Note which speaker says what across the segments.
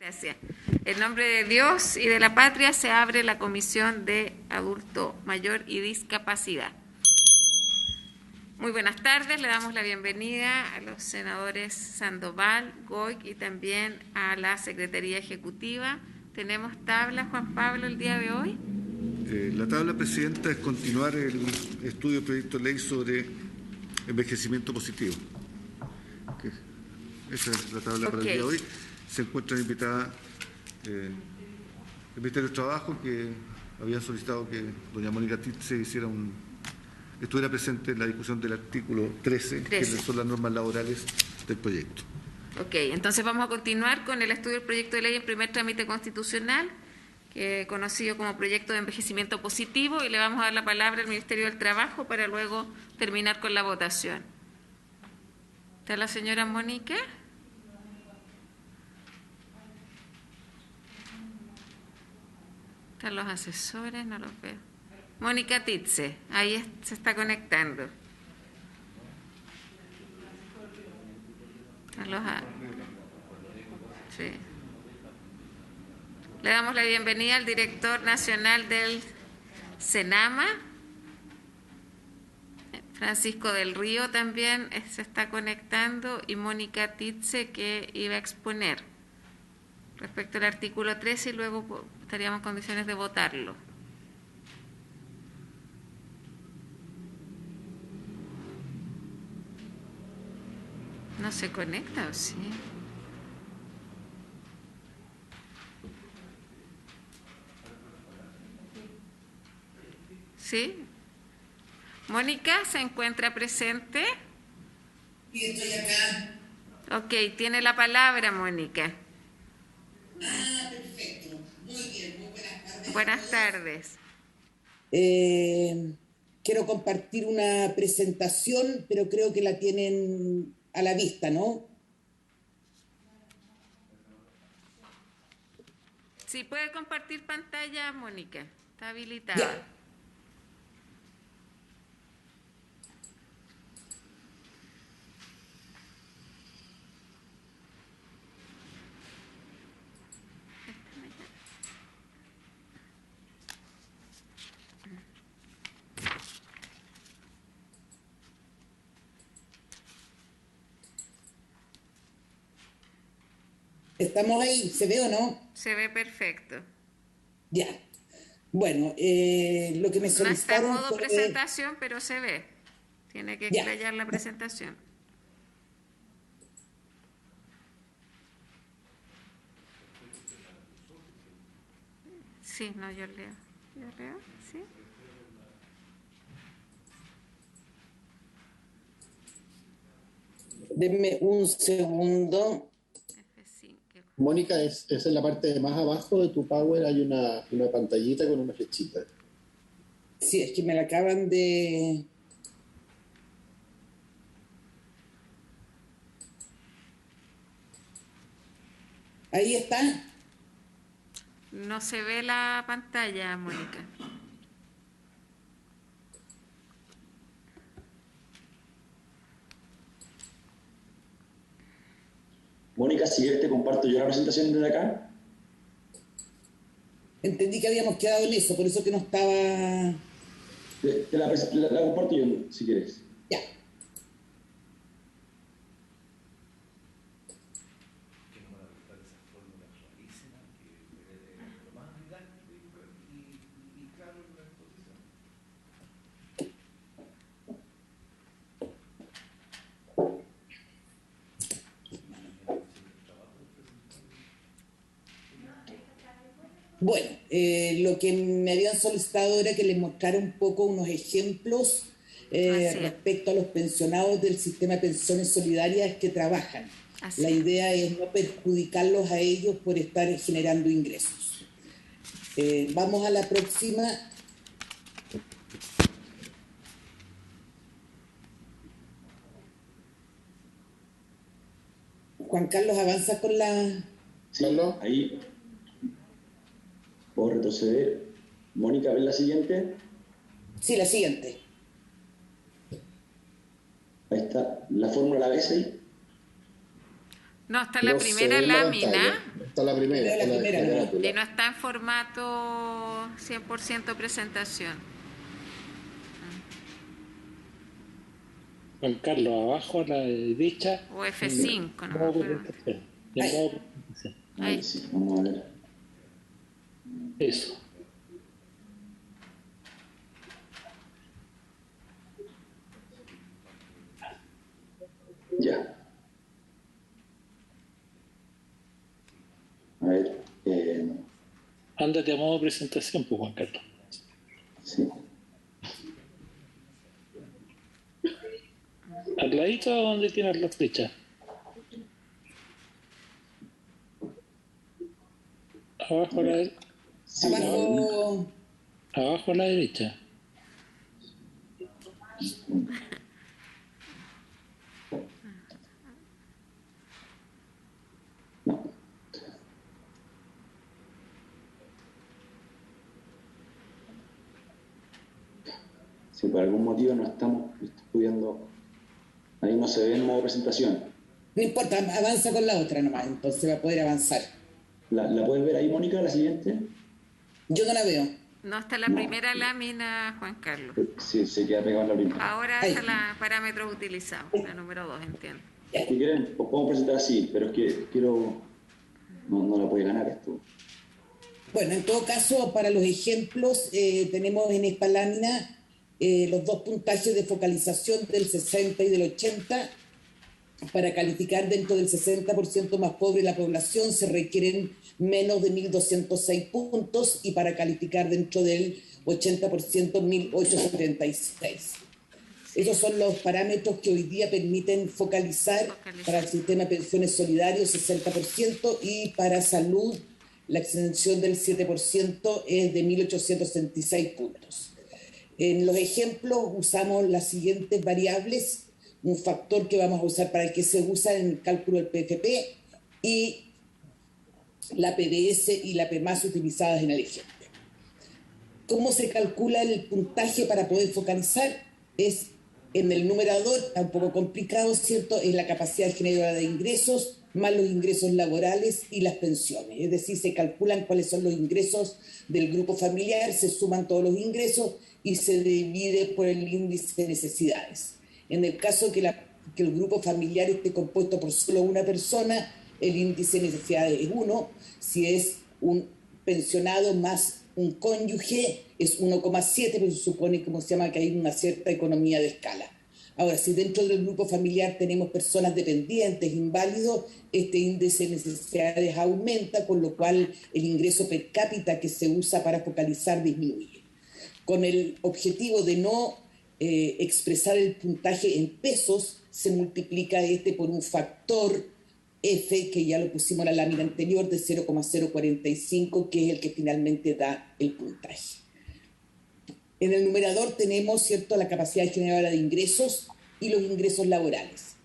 Speaker 1: Gracias. En nombre de Dios y de la patria se abre la Comisión de Adulto Mayor y Discapacidad. Muy buenas tardes, le damos la bienvenida a los senadores Sandoval, Goik y también a la Secretaría Ejecutiva. ¿Tenemos tabla, Juan Pablo, el día de hoy?
Speaker 2: La tabla, Presidenta, es continuar el estudio de proyecto de ley sobre envejecimiento positivo. Esa es la tabla para el día de hoy. Se encuentra invitada el Ministerio de Trabajo, que había solicitado que doña Mónica Titze estuviera presente en la discusión del artículo 13, que son las normas laborales del proyecto.
Speaker 1: Ok, entonces vamos a continuar con el estudio del proyecto de ley en primer trámite constitucional, conocido como proyecto de envejecimiento positivo, y le vamos a dar la palabra al Ministerio del Trabajo para luego terminar con la votación. ¿Está la señora Mónica? ¿Están los asesores? No los veo. Mónica Titze, ahí se está conectando. Sí. Le damos la bienvenida al director nacional del Senama, Francisco del Río también se está conectando, y Mónica Titze, que iba a exponer respecto al artículo 13 y luego estaríamos en condiciones de votarlo. ¿No se conecta o sí? ¿Sí? ¿Mónica se encuentra presente?
Speaker 3: Sí, estoy acá.
Speaker 1: Ok, tiene la palabra, Mónica.
Speaker 3: Ah, perfecto. Muy bien, muy buenas tardes.
Speaker 1: Buenas tardes.
Speaker 3: Quiero compartir una presentación, pero creo que la tienen a la vista, ¿no?
Speaker 1: Sí, puede compartir pantalla, Mónica. Está habilitada.
Speaker 3: Ya. ¿Estamos ahí? ¿Se ve o no?
Speaker 1: Se ve perfecto.
Speaker 3: Ya. Bueno, lo que me solicitaron
Speaker 1: no está en modo
Speaker 3: fue...
Speaker 1: presentación, pero se ve. Tiene que explayar la presentación. Sí, no, yo leo. ¿Yo leo? ¿Sí?
Speaker 3: Denme un segundo.
Speaker 1: F5.
Speaker 4: Mónica, es en la parte de más abajo de tu Power, hay una pantallita con una flechita.
Speaker 3: Sí, es que me la acaban de... Ahí está.
Speaker 1: No se ve la pantalla, Mónica.
Speaker 5: Mónica, si quieres te comparto yo la presentación desde acá.
Speaker 3: Entendí que habíamos quedado en eso, por eso que no estaba...
Speaker 5: La comparto yo, si quieres.
Speaker 3: Ya. Bueno, lo que me habían solicitado era que les mostrara un poco unos ejemplos respecto a los pensionados del sistema de pensiones solidarias que trabajan. La idea es no perjudicarlos a ellos por estar generando ingresos. Vamos a la próxima. Juan Carlos, avanza con la...
Speaker 5: Sí, ahí. ¿Puedo retroceder? Mónica, ¿ves la siguiente?
Speaker 3: Sí, la siguiente.
Speaker 5: Ahí está. ¿La fórmula la ves ahí?
Speaker 1: No, está la primera lámina.
Speaker 4: Está la primera,
Speaker 3: la carátula.
Speaker 1: Y no está en formato 100% presentación.
Speaker 6: Juan Carlos, abajo a la derecha.
Speaker 1: O F5, ¿no?
Speaker 6: Modo presentación. En modo presentación.
Speaker 1: Ahí.
Speaker 5: Sí, vamos a ver.
Speaker 6: Eso.
Speaker 5: Ya. A ver.
Speaker 6: Ándate a modo presentación, pues, Juan Carlos.
Speaker 5: Sí.
Speaker 6: Al ladito donde tienes la flecha. Abajo a la derecha.
Speaker 5: Sí,
Speaker 6: Abajo a la derecha.
Speaker 5: Si por algún motivo no estamos pudiendo, ahí no se ve en modo presentación.
Speaker 3: No importa, avanza con la otra nomás, entonces va a poder avanzar.
Speaker 5: ¿La puedes ver ahí, Mónica, la siguiente?
Speaker 3: Yo no la veo.
Speaker 1: No está la primera lámina, Juan Carlos.
Speaker 5: Sí, se queda pegado en la primera.
Speaker 1: Ahora
Speaker 3: Ahí.
Speaker 1: está la parámetros utilizados, la número 2, entiendo.
Speaker 5: Si quieren, podemos presentar así, pero es que quiero... No la puede ganar esto.
Speaker 3: Bueno, en todo caso, para los ejemplos, tenemos en esta lámina los dos puntajes de focalización del 60 y del 80. Para calificar dentro del 60% más pobre de la población se requieren menos de 1.206 puntos y para calificar dentro del 80% 1.876. Esos son los parámetros que hoy día permiten focalizar para el sistema de pensiones solidarios 60% y para salud la exención del 7% es de 1.866 puntos. En los ejemplos usamos las siguientes variables, un factor que vamos a usar para el que se usa en el cálculo del PFP y la PBS y la PMAS utilizadas en el ejemplo. ¿Cómo se calcula el puntaje para poder focalizar? Es en el numerador, está un poco complicado, ¿cierto? Es la capacidad generadora de ingresos más los ingresos laborales y las pensiones. Es decir, se calculan cuáles son los ingresos del grupo familiar, se suman todos los ingresos y se divide por el índice de necesidades. En el caso que el grupo familiar esté compuesto por solo una persona, el índice de necesidades es 1. Si es un pensionado más un cónyuge, es 1,7, pero se supone, como se llama, que hay una cierta economía de escala. Ahora, si dentro del grupo familiar tenemos personas dependientes, inválidos, este índice de necesidades aumenta, con lo cual el ingreso per cápita que se usa para focalizar disminuye. Con el objetivo de no expresar el puntaje en pesos, se multiplica por un factor F, que ya lo pusimos en la lámina anterior, de 0,045, que es el que finalmente da el puntaje. En el numerador tenemos, ¿cierto?, la capacidad generadora de ingresos y los ingresos laborales.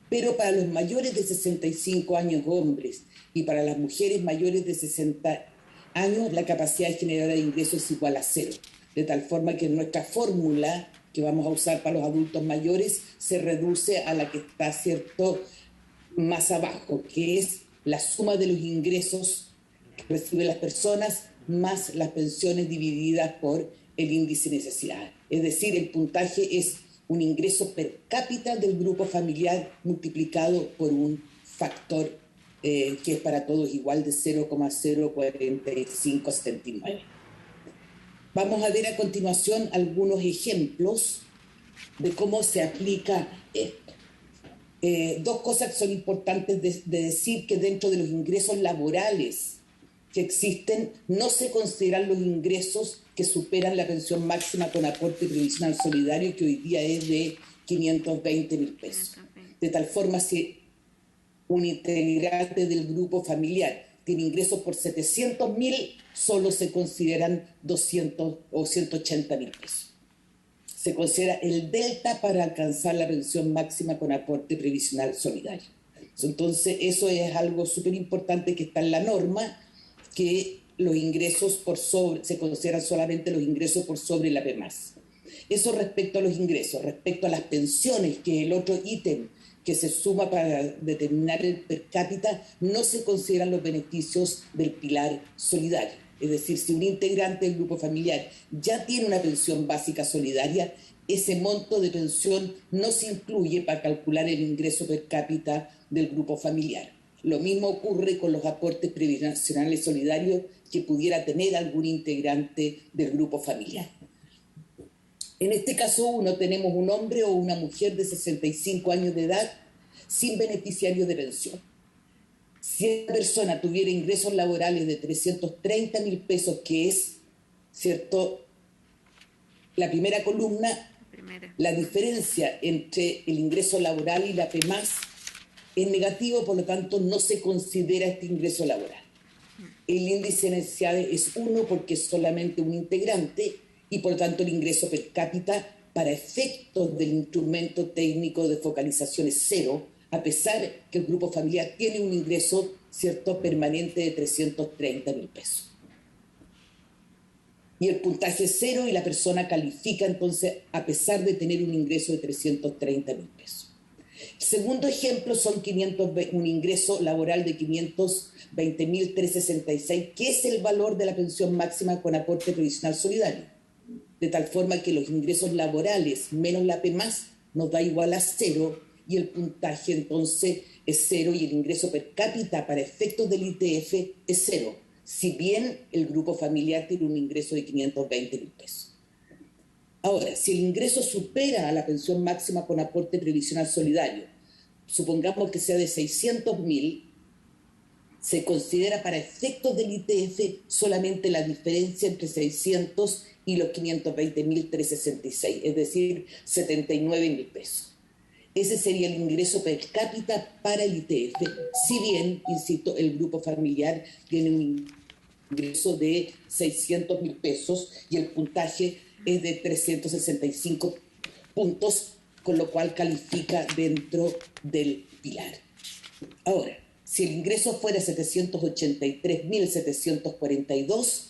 Speaker 3: Pero para los mayores de 65 años hombres y para las mujeres mayores de 60 años, la capacidad generadora de ingresos es igual a 0. De tal forma que nuestra fórmula que vamos a usar para los adultos mayores se reduce a la que está, ¿cierto?, más abajo, que es la suma de los ingresos que reciben las personas más las pensiones divididas por el índice de necesidad. Es decir, el puntaje es un ingreso per cápita del grupo familiar multiplicado por un factor que es para todos igual de 0,04579. Vamos a ver a continuación algunos ejemplos de cómo se aplica esto. Dos cosas que son importantes de decir, que dentro de los ingresos laborales que existen no se consideran los ingresos que superan la pensión máxima con aporte previsional solidario, que hoy día es de 520.000 pesos. De tal forma, si un integrante del grupo familiar tiene ingresos por 700.000, solo se consideran 200 o 180.000 pesos. Se considera el delta para alcanzar la pensión máxima con aporte previsional solidario. Entonces, eso es algo súper importante que está en la norma, que los ingresos por sobre, se consideran solamente los ingresos por sobre la PMAS. Eso respecto a los ingresos. Respecto a las pensiones, que es el otro ítem que se suma para determinar el per cápita, no se consideran los beneficios del pilar solidario. Es decir, si un integrante del grupo familiar ya tiene una pensión básica solidaria, ese monto de pensión no se incluye para calcular el ingreso per cápita del grupo familiar. Lo mismo ocurre con los aportes previsionales solidarios que pudiera tener algún integrante del grupo familiar. En este caso uno tenemos un hombre o una mujer de 65 años de edad sin beneficiario de pensión. Si esa persona tuviera ingresos laborales de 330.000 pesos, que es, ¿cierto?, la primera columna, la diferencia entre el ingreso laboral y la PMAS es negativo, por lo tanto no se considera este ingreso laboral. El índice de necesidades es 1 porque es solamente un integrante y por lo tanto el ingreso per cápita para efectos del instrumento técnico de focalización es 0, a pesar que el grupo familiar tiene un ingreso, ¿cierto?, permanente de 330.000 pesos. Y el puntaje es 0 y la persona califica entonces a pesar de tener un ingreso de 330.000 pesos. El segundo ejemplo son un ingreso laboral de 520.366, que es el valor de la pensión máxima con aporte previsional solidario. De tal forma que los ingresos laborales menos la PMAS nos da igual a 0 y el puntaje entonces es 0 y el ingreso per cápita para efectos del ITF es 0, si bien el grupo familiar tiene un ingreso de 520.000 pesos. Ahora, si el ingreso supera a la pensión máxima con aporte previsional solidario, supongamos que sea de 600.000, se considera para efectos del ITF solamente la diferencia entre 600 y los 520.366, es decir, 79.000 pesos. Ese sería el ingreso per cápita para el ITF, si bien, insisto, el grupo familiar tiene un ingreso de 600.000 pesos y el puntaje es de 365 puntos, con lo cual califica dentro del pilar. Ahora, si el ingreso fuera 783.742,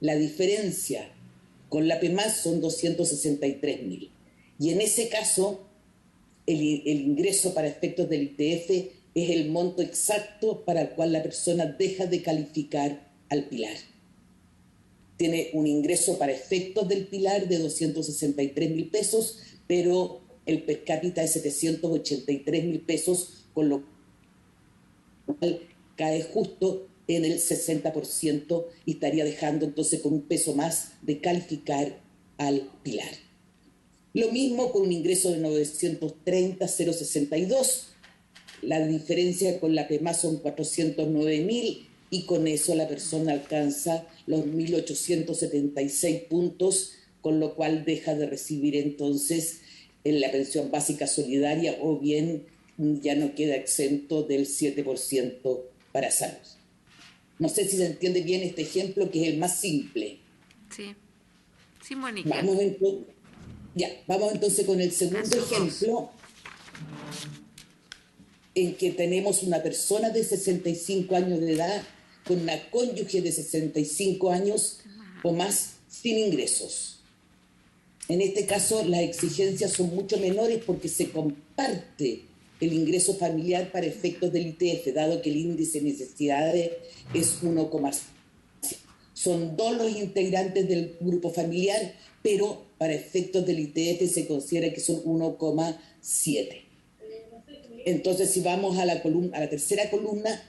Speaker 3: la diferencia con la PMAS son 263.000. Y en ese caso, el ingreso para efectos del ITF es el monto exacto para el cual la persona deja de calificar al pilar. Tiene un ingreso para efectos del pilar de 263.000 pesos, pero el per cápita es 783.000 pesos, con lo cual cae justo en el 60% y estaría dejando entonces con un peso más de calificar al pilar. Lo mismo con un ingreso de 930.062. La diferencia con la PMAS son 409.000 y con eso la persona alcanza los 1.876 puntos, con lo cual deja de recibir entonces en la pensión básica solidaria o bien ya no queda exento del 7% para salud. No sé si se entiende bien este ejemplo, que es el más simple.
Speaker 1: Sí, sí, Mónica.
Speaker 3: Vamos entonces con el segundo ejemplo, en que tenemos una persona de 65 años de edad con una cónyuge de 65 años o más sin ingresos. En este caso, las exigencias son mucho menores porque se comparte el ingreso familiar para efectos del ITF, dado que el índice de necesidades es 1,5. Son 2 los integrantes del grupo familiar, pero para efectos del ITF se considera que son 1,7. Entonces, si vamos a la tercera columna,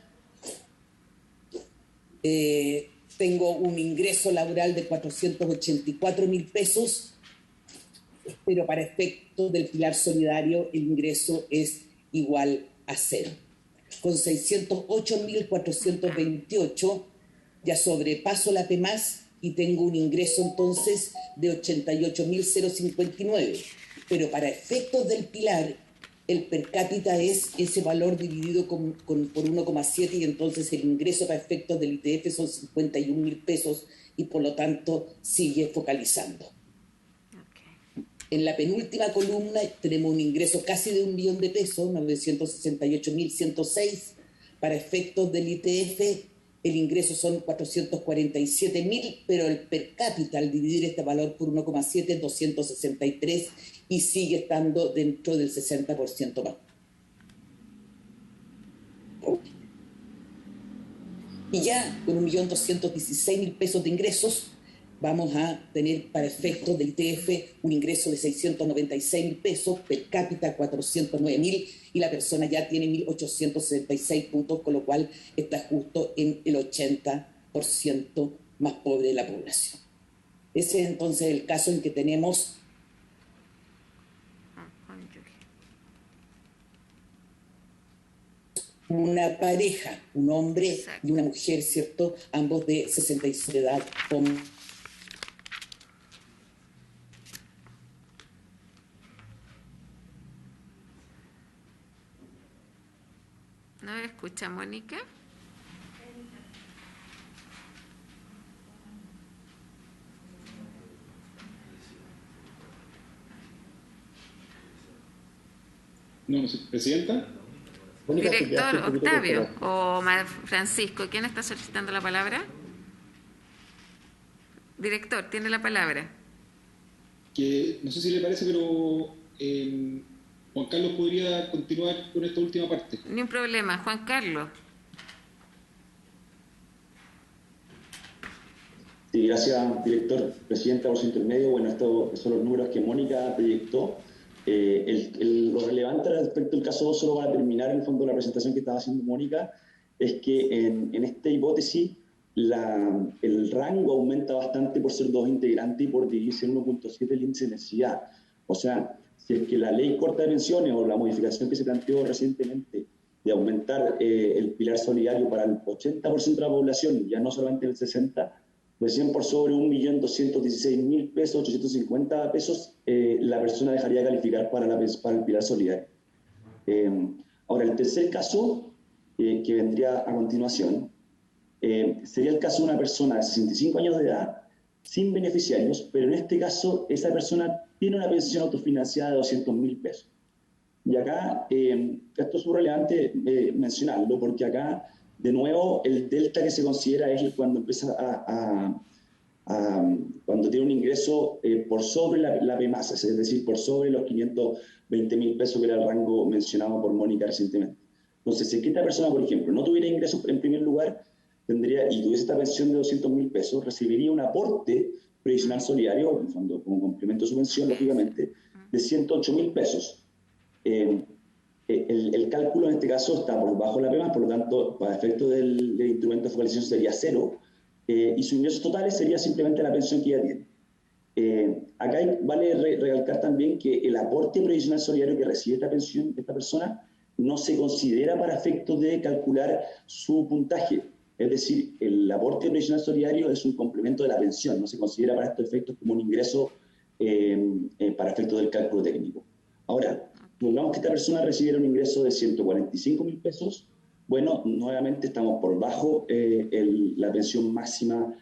Speaker 3: tengo un ingreso laboral de 484.000 pesos, pero para efectos del pilar solidario el ingreso es igual a 0. Con 608.428 ya sobrepaso la PMAS y tengo un ingreso entonces de 88.059, pero para efectos del pilar el per cápita es ese valor dividido por 1,7 y entonces el ingreso para efectos del ITF son 51.000 pesos y por lo tanto sigue focalizando. Okay. En la penúltima columna tenemos un ingreso casi de 1 millón de pesos, 968.106. Para efectos del ITF el ingreso son 447.000, pero el per cápita al dividir este valor por 1,7 es 263 y sigue estando dentro del 60% más. Y ya con 1.216.000 pesos de ingresos vamos a tener para efectos del ITF un ingreso de 696.000 pesos, per cápita 409.000, y la persona ya tiene 1.876 puntos, con lo cual está justo en el 80% más pobre de la población. Ese es entonces el caso en que tenemos una pareja, un hombre y una mujer, ¿cierto? Ambos de 66 de edad.
Speaker 1: ¿No me escucha, Mónica?
Speaker 7: No sé, ¿presidenta?
Speaker 1: Director Octavio o Francisco, ¿quién está solicitando la palabra? Director, tiene la palabra.
Speaker 7: Que no sé si le parece, pero Juan Carlos podría continuar con esta última parte.
Speaker 1: Ni un problema, Juan Carlos.
Speaker 5: Sí, gracias, director. Presidenta, por su intermedio. Bueno, estos son los números que Mónica proyectó. Lo relevante respecto al caso 2, solo para terminar en el fondo la presentación que estaba haciendo Mónica, es que en esta hipótesis el rango aumenta bastante por ser 2 integrantes y por dividirse en 1.7 el índice de necesidad. O sea, si es que la ley corta de pensiones o la modificación que se planteó recientemente de aumentar el pilar solidario para el 80% de la población, ya no solamente el 60%, recién por sobre 1.216.000 pesos, 850 pesos, la persona dejaría de calificar para el pilar solidario. Ahora, el tercer caso, que vendría a continuación, sería el caso de una persona de 65 años de edad, sin beneficiarios, pero en este caso esa persona tiene una pensión autofinanciada de 200.000 pesos. Y acá, esto es muy relevante mencionarlo, porque acá, de nuevo, el delta que se considera es cuando empieza cuando tiene un ingreso por sobre la PMASA, es decir, por sobre los 520.000 pesos que era el rango mencionado por Mónica recientemente. Entonces, si esta persona, por ejemplo, no tuviera ingresos en primer lugar, y tuviese esta pensión de 200.000 pesos, recibiría un aporte previsional solidario, en fondo, como complemento de su pensión, lógicamente, de 108.000 pesos. El cálculo en este caso está por debajo de la PMAS, por lo tanto, para efecto del instrumento de focalización sería 0, y sus ingresos totales sería simplemente la pensión que ella tiene. Acá vale recalcar también que el aporte previsional solidario que recibe esta pensión, esta persona, no se considera para efectos de calcular su puntaje. Es decir, el aporte previsional solidario es un complemento de la pensión, no se considera para estos efectos como un ingreso para efectos del cálculo técnico. Ahora, supongamos que esta persona recibiera un ingreso de 145.000 pesos, bueno, nuevamente estamos por bajo la pensión máxima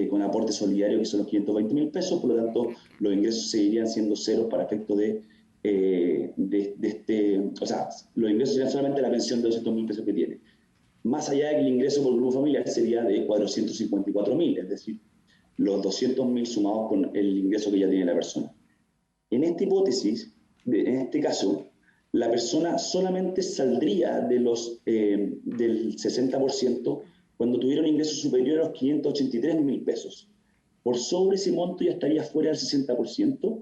Speaker 5: con aporte solidario, que son los 520.000 pesos, por lo tanto, los ingresos seguirían siendo ceros para efectos o sea, los ingresos serían solamente la pensión de 200.000 pesos que tiene. Más allá de que el ingreso por grupo familiar sería de 454.000, es decir, los 200.000 sumados con el ingreso que ya tiene la persona. En esta hipótesis, en este caso, la persona solamente saldría del 60% cuando tuviera un ingreso superior a los 583.000 pesos. Por sobre ese monto ya estaría fuera del 60%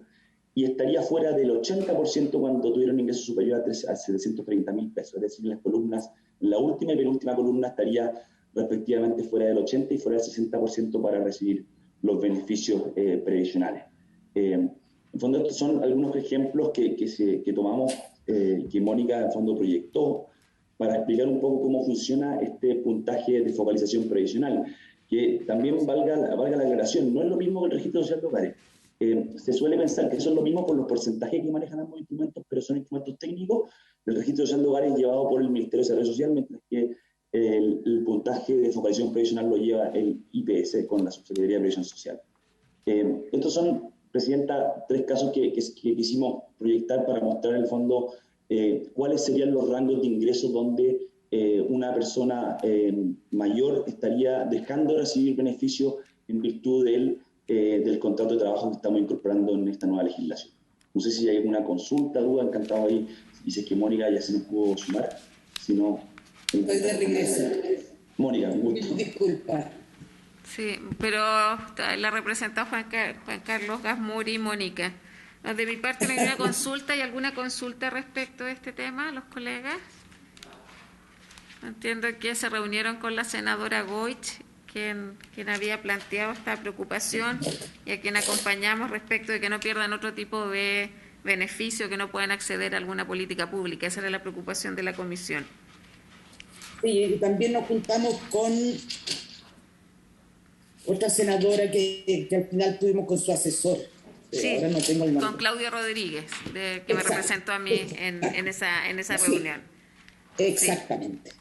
Speaker 5: y estaría fuera del 80% cuando tuviera un ingreso superior a 730.000 pesos. Es decir, en las columnas, la última y penúltima columna estaría respectivamente fuera del 80% y fuera del 60% para recibir los beneficios previsionales. En fondo, estos son algunos ejemplos que tomamos, que Mónica en fondo proyectó, para explicar un poco cómo funciona este puntaje de focalización previsional, que también valga la aclaración, no es lo mismo que el registro social de hogares. Se suele pensar que son lo mismo por los porcentajes que manejan ambos instrumentos, pero son instrumentos técnicos. El registro social de hogares es llevado por el Ministerio de Desarrollo Social, mientras que el puntaje de focalización previsional lo lleva el IPS con la Subsecretaría de Previsión Social. Estos son, Presidenta, 3 casos que quisimos proyectar para mostrar en el fondo cuáles serían los rangos de ingresos donde una persona mayor estaría dejando de recibir beneficios en virtud del contrato de trabajo que estamos incorporando en esta nueva legislación. No sé si hay alguna consulta, duda, encantado ahí. Dice que Mónica ya se nos pudo sumar. Si no,
Speaker 3: estoy de regreso.
Speaker 5: Mónica, un gusto.
Speaker 3: Disculpa.
Speaker 1: Sí, pero la representó Juan Carlos Gasmuri y Mónica. De mi parte, ¿no hay una consulta? ¿Hay alguna consulta respecto de este tema, los colegas? Entiendo que se reunieron con la senadora Goich, quien había planteado esta preocupación y a quien acompañamos respecto de que no pierdan otro tipo de beneficio, que no puedan acceder a alguna política pública. Esa era la preocupación de la comisión.
Speaker 3: Sí, y también nos juntamos con otra senadora que al final tuvimos con su asesor.
Speaker 1: Sí,
Speaker 3: ahora no tengo el nombre.
Speaker 1: con Claudio Rodríguez, que me representó a mí en esa reunión.
Speaker 3: Exactamente.
Speaker 1: Sí.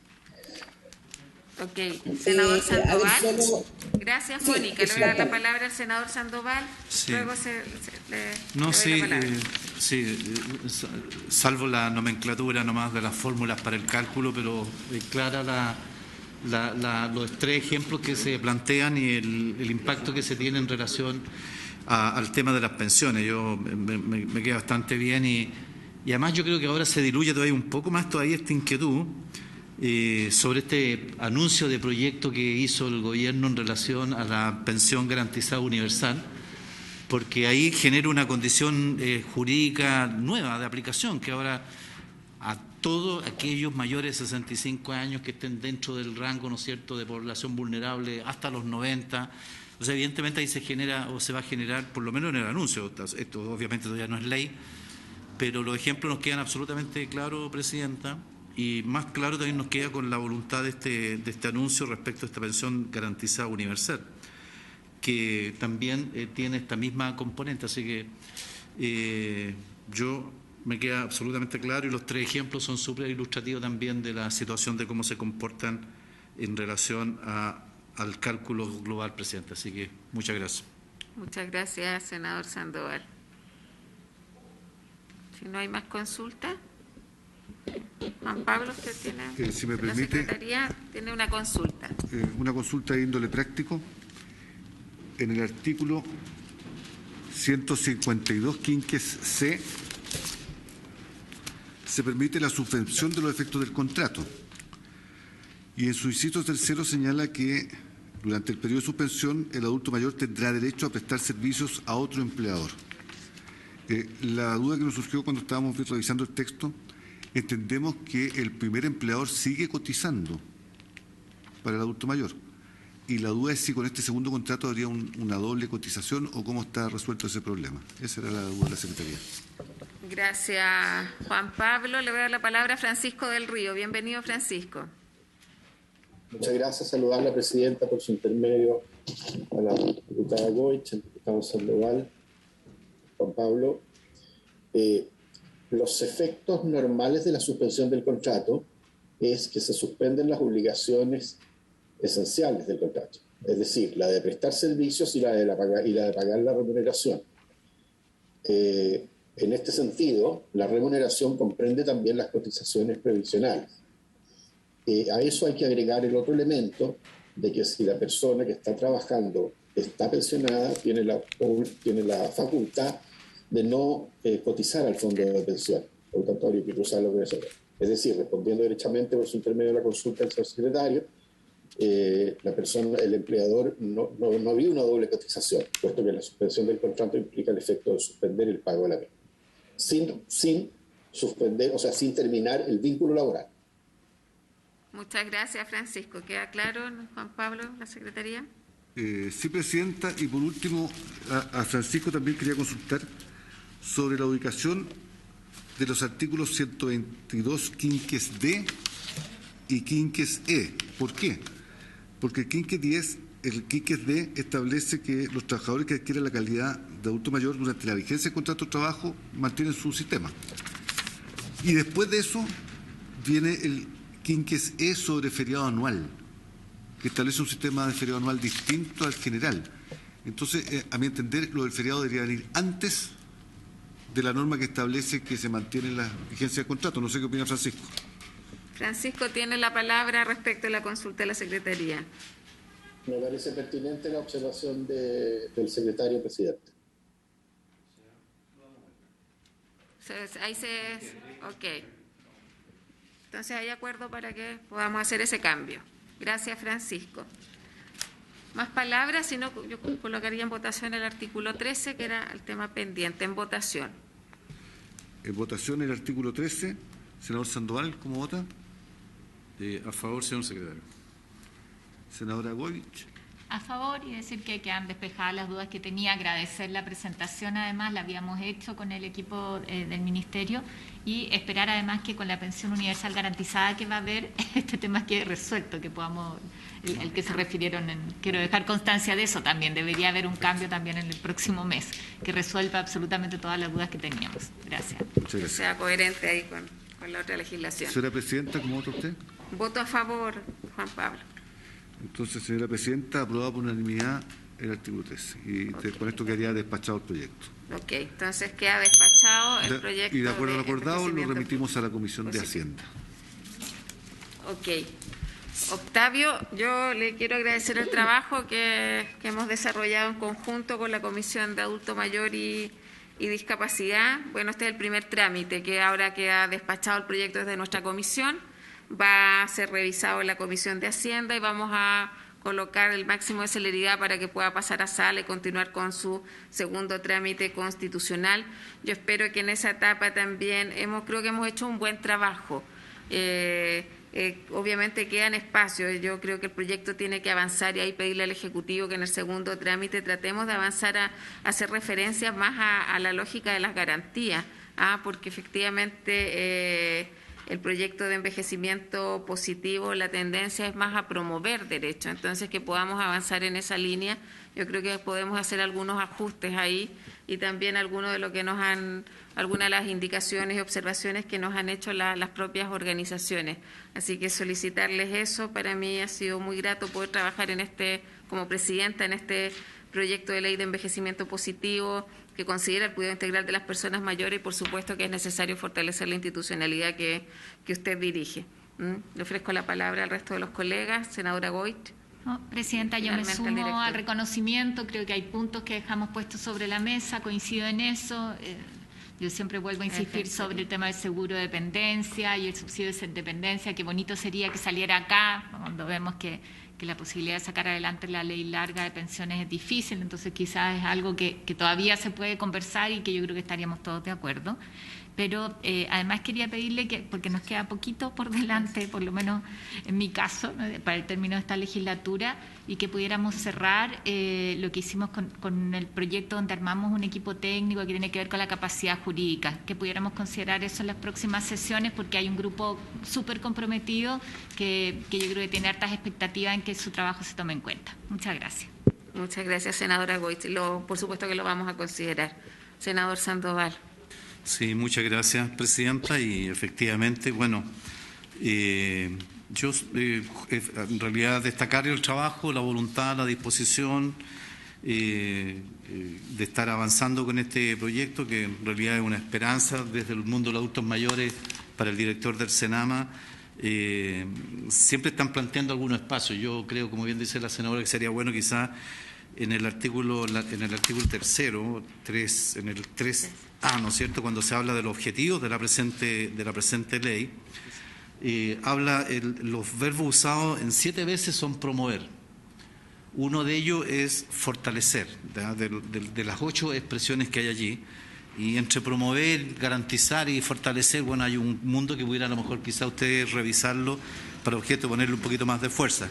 Speaker 1: Ok, senador Sandoval. Gracias,
Speaker 3: sí,
Speaker 1: Mónica. Le voy a dar la palabra al senador Sandoval.
Speaker 8: Sí.
Speaker 1: Luego
Speaker 8: salvo la nomenclatura nomás de las fórmulas para el cálculo, pero clara los tres ejemplos que se plantean y el impacto que se tiene en relación al tema de las pensiones. Yo me queda bastante bien y además yo creo que ahora se diluye todavía un poco más esta inquietud sobre este anuncio de proyecto que hizo el gobierno en relación a la pensión garantizada universal, porque ahí genera una condición jurídica nueva de aplicación, que ahora a todos aquellos mayores de 65 años que estén dentro del rango, ¿no es cierto?, de población vulnerable hasta los 90. O sea, evidentemente ahí se genera o se va a generar, por lo menos en el anuncio, esto obviamente todavía no es ley, pero los ejemplos nos quedan absolutamente claros, Presidenta, y más claro también nos queda con la voluntad de este anuncio respecto a esta pensión garantizada universal, que también tiene esta misma componente. Así que yo me queda absolutamente claro y los tres ejemplos son súper ilustrativos también de la situación de cómo se comportan en relación al cálculo global, Presidente. Así que muchas gracias.
Speaker 1: Muchas gracias, senador Sandoval. Si no hay más consulta. Juan Pablo, usted tiene,
Speaker 2: si me permite,
Speaker 1: la Secretaría tiene una consulta.
Speaker 2: Una consulta de índole práctico. En el artículo 152, quinques C, se permite la suspensión de los efectos del contrato. Y en su inciso tercero señala que durante el periodo de suspensión el adulto mayor tendrá derecho a prestar servicios a otro empleador. La duda que nos surgió cuando estábamos revisando el texto, entendemos que el primer empleador sigue cotizando para el adulto mayor. Y la duda es si con este segundo contrato habría una doble cotización o cómo está resuelto ese problema. Esa era la duda de la Secretaría.
Speaker 1: Gracias, Juan Pablo. Le voy a dar la palabra a Francisco del Río. Bienvenido, Francisco.
Speaker 4: Muchas gracias. Saludar a la Presidenta por su intermedio, a la diputada Goich, al diputado Sandoval, Juan Pablo. Los efectos normales de la suspensión del contrato es que se suspenden las obligaciones esenciales del contrato, es decir, la de prestar servicios y la de pagar la remuneración. En este sentido, la remuneración comprende también las cotizaciones previsionales. A eso hay que agregar el otro elemento de que si la persona que está trabajando está pensionada, tiene la facultad de no cotizar al fondo de pensión. Por lo tanto, habría que cruzarlo con eso. Es decir, respondiendo derechamente por su intermedio de la consulta del señor secretario, el empleador no había una doble cotización, puesto que la suspensión del contrato implica el efecto de suspender el pago de la misma, sin suspender, o sea, sin terminar el vínculo laboral.
Speaker 1: Muchas gracias, Francisco. ¿Queda claro, Juan Pablo, la Secretaría?
Speaker 2: Sí, Presidenta. Y por último, a Francisco también quería consultar sobre la ubicación de los artículos 122 quinques D y quinques E. ¿Por qué? Porque el quinques D establece que los trabajadores que adquieren la calidad de adulto mayor durante la vigencia del contrato de trabajo mantienen su sistema. Y después de eso viene el quinques E sobre feriado anual, que establece un sistema de feriado anual distinto al general. Entonces, a mi entender, lo del feriado debería venir antes de la norma que establece que se mantiene la vigencia del contrato. No sé qué opina Francisco.
Speaker 1: Francisco tiene la palabra respecto a la consulta de la Secretaría.
Speaker 4: Me parece pertinente la observación del secretario presidente.
Speaker 1: Ok. Entonces hay acuerdo para que podamos hacer ese cambio. Gracias, Francisco. Más palabras, si no, yo colocaría en votación el artículo 13, que era el tema pendiente. En votación.
Speaker 2: En votación el artículo 13. Senador Sandoval, ¿cómo vota?
Speaker 8: A favor, señor secretario.
Speaker 2: Senadora Goich.
Speaker 9: A favor, y decir que quedan despejadas las dudas que tenía. Agradecer la presentación, además, la habíamos hecho con el equipo del Ministerio, y esperar además que con la pensión universal garantizada que va a haber, este tema quede resuelto, que podamos, el que se refirieron, quiero dejar constancia de eso también. Debería haber un cambio también en el próximo mes, que resuelva absolutamente todas las dudas que teníamos. Gracias.
Speaker 2: Muchas gracias.
Speaker 1: Que sea coherente ahí con la otra legislación.
Speaker 2: Señora Presidenta, ¿cómo vota usted?
Speaker 1: Voto a favor, Juan Pablo.
Speaker 2: Entonces, señora Presidenta, aprobado por unanimidad el artículo 13. Y con esto quedaría despachado el proyecto.
Speaker 1: Ok, entonces queda despachado el proyecto.
Speaker 2: Y de acuerdo a lo acordado, lo
Speaker 1: envejecimiento
Speaker 2: remitimos a la Comisión de
Speaker 1: positivo.
Speaker 2: Hacienda.
Speaker 1: Ok. Octavio, yo le quiero agradecer el trabajo que hemos desarrollado en conjunto con la Comisión de Adulto Mayor y Discapacidad. Bueno, este es el primer trámite, que ahora queda despachado el proyecto desde nuestra comisión. Va a ser revisado en la Comisión de Hacienda y vamos a colocar el máximo de celeridad para que pueda pasar a sala y continuar con su segundo trámite constitucional. Yo espero que en esa etapa también creo que hemos hecho un buen trabajo. Obviamente quedan espacios. Yo creo que el proyecto tiene que avanzar, y ahí pedirle al Ejecutivo que en el segundo trámite tratemos de avanzar a hacer referencias más a la lógica de las garantías, porque efectivamente el proyecto de envejecimiento positivo, la tendencia es más a promover derechos. Entonces, que podamos avanzar en esa línea. Yo creo que podemos hacer algunos ajustes ahí, y también algunas de las indicaciones y observaciones que nos han hecho las propias organizaciones. Así que solicitarles eso. Para mí ha sido muy grato poder trabajar como presidenta en este proyecto de ley de envejecimiento positivo, que considera el cuidado integral de las personas mayores, y por supuesto que es necesario fortalecer la institucionalidad que usted dirige. Le ofrezco la palabra al resto de los colegas. Senadora Goich.
Speaker 9: No, Presidenta, yo me sumo al reconocimiento. Creo que hay puntos que dejamos puestos sobre la mesa, coincido en eso. Yo siempre vuelvo a insistir sobre el tema del seguro de dependencia y el subsidio de dependencia. Qué bonito sería que saliera acá, cuando vemos que la posibilidad de sacar adelante la ley larga de pensiones es difícil. Entonces quizás es algo que todavía se puede conversar y que yo creo que estaríamos todos de acuerdo. Pero además quería pedirle que, porque nos queda poquito por delante, por lo menos en mi caso, ¿no?, para el término de esta legislatura, y que pudiéramos cerrar lo que hicimos con el proyecto donde armamos un equipo técnico que tiene que ver con la capacidad jurídica, que pudiéramos considerar eso en las próximas sesiones, porque hay un grupo súper comprometido que yo creo que tiene hartas expectativas en que su trabajo se tome en cuenta. Muchas gracias.
Speaker 1: Muchas gracias, senadora Goich. Por supuesto que lo vamos a considerar. Senador Sandoval.
Speaker 8: Sí, muchas gracias, Presidenta. Y efectivamente, bueno, yo en realidad destacar el trabajo, la voluntad, la disposición de estar avanzando con este proyecto, que en realidad es una esperanza desde el mundo de los adultos mayores para el director del Senama. Siempre están planteando algunos espacios. Yo creo, como bien dice la senadora, que sería bueno quizás en el artículo tercero, en el 3A, ¿no es cierto?, cuando se habla de los objetivos de la presente ley, los verbos usados en 7 veces son promover. Uno de ellos es fortalecer, de las 8 expresiones que hay allí. Y entre promover, garantizar y fortalecer, bueno, hay un mundo que pudiera a lo mejor quizá ustedes revisarlo para objeto ponerle un poquito más de fuerza.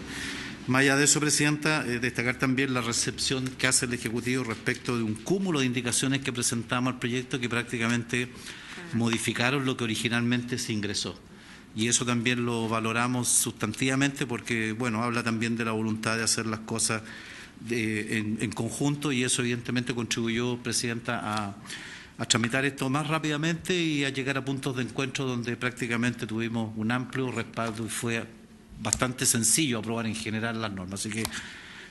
Speaker 8: Más allá de eso, Presidenta, destacar también la recepción que hace el Ejecutivo respecto de un cúmulo de indicaciones que presentamos al proyecto, que prácticamente modificaron lo que originalmente se ingresó. Y eso también lo valoramos sustantivamente, porque, bueno, habla también de la voluntad de hacer las cosas en conjunto, y eso evidentemente contribuyó, Presidenta, a tramitar esto más rápidamente y a llegar a puntos de encuentro donde prácticamente tuvimos un amplio respaldo y fue bastante sencillo aprobar en general las normas. Así que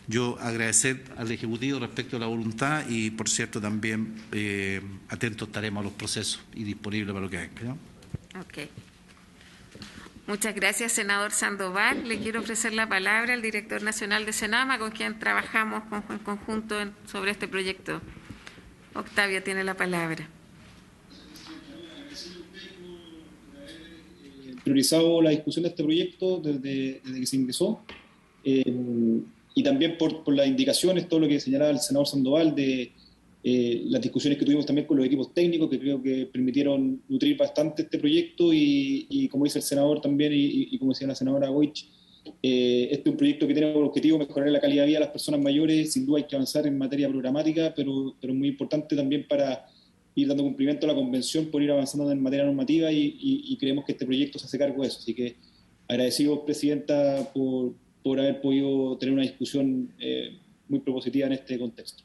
Speaker 8: yo agradecer al Ejecutivo respecto a la voluntad, y por cierto también atentos estaremos a los procesos y disponibles para lo que venga, ¿no?
Speaker 1: Ok. Muchas gracias, senador Sandoval. Le quiero ofrecer la palabra al director nacional de Senama, con quien trabajamos en conjunto sobre este proyecto. Octavio tiene la palabra.
Speaker 7: Priorizado la discusión de este proyecto desde que se ingresó. y también por las indicaciones, todo lo que señalaba el senador Sandoval de las discusiones que tuvimos también con los equipos técnicos, que creo que permitieron nutrir bastante este proyecto y como dice el senador también y como decía la senadora Goich, este es un proyecto que tiene como objetivo mejorar la calidad de vida de las personas mayores. Sin duda hay que avanzar en materia programática, pero muy importante también para ir dando cumplimiento a la convención, por ir avanzando en materia normativa y creemos que este proyecto se hace cargo de eso. Así que agradecido, Presidenta, por haber podido tener una discusión muy propositiva en este contexto.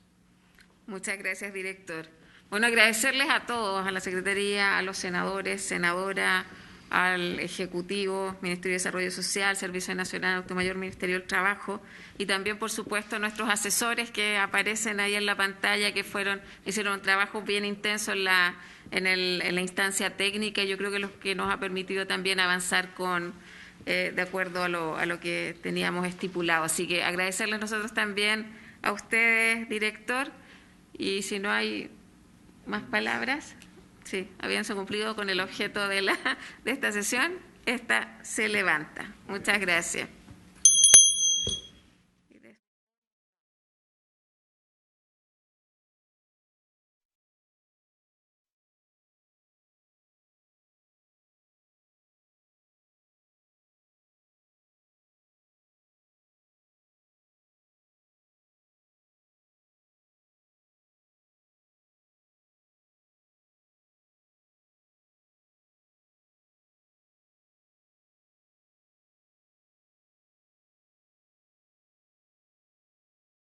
Speaker 1: Muchas gracias, director. Bueno, agradecerles a todos, a la Secretaría, a los senadores, senadora, al Ejecutivo, Ministerio de Desarrollo Social, Servicio Nacional Adulto Mayor, Ministerio del Trabajo, y también, por supuesto, a nuestros asesores que aparecen ahí en la pantalla, que hicieron un trabajo bien intenso en la instancia técnica, y yo creo que lo que nos ha permitido también avanzar de acuerdo a lo que teníamos estipulado. Así que agradecerles nosotros también a ustedes, director, y si no hay más palabras. Sí, habiéndose cumplido con el objeto de esta sesión, esta se levanta. Muchas gracias.